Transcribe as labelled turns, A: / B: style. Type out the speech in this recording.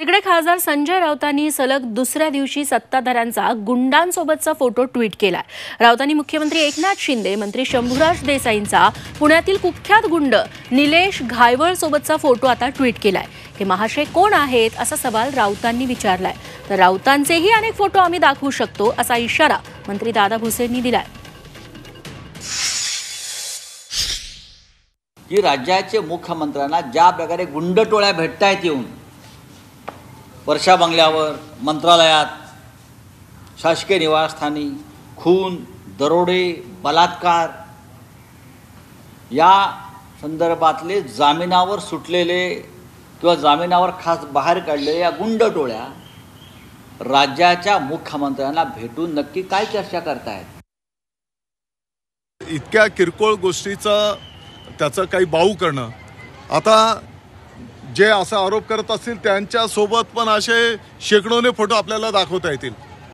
A: तिकडे खासदार संजय राऊतांनी सलग दुसऱ्या दिवशी सत्ताधाऱ्यांचा गुंडांसोबतचा फोटो ट्विट केलाय। राऊतांनी मुख्यमंत्री एकनाथ शिंदे, मंत्री शंभूराज देसाईंचा पुण्यातील कुख्यात गुंड निलेश घायवळ सोबतचा फोटो आता ट्विट केलाय। हे महाशय कोण आहेत असा सवाल राऊतांनी विचारलाय। तर राऊतांचेही अनेक फोटो आम्ही दाखवू शकतो असा इशारा मंत्री दादा भुसेंनी दिलाय।
B: की राज्याचे मुख्यमंत्र्यांना ज्या प्रकारे गुंडटोळ्या भेटतायत येऊन वर्षा बंगल्यावर, मंत्रालयात, शासकीय निवासस्थानी खून, दरोडे, बलात्कार या संदर्भातले जामिनावर सुटलेले किंवा जामिनावर खास बाहेर काढलेल्या या गुंडटोळ्या राज्याच्या मुख्यमंत्र्यांना भेटून नक्की काय चर्चा करतायत?
C: इतक्या किरकोळ गोष्टीचं त्याचं काही बाऊ करणं, आता जे असा आरोप करत असतील त्यांच्या सोबत पण असे शेकडोने फोटो आपल्याला दाखवता येतील।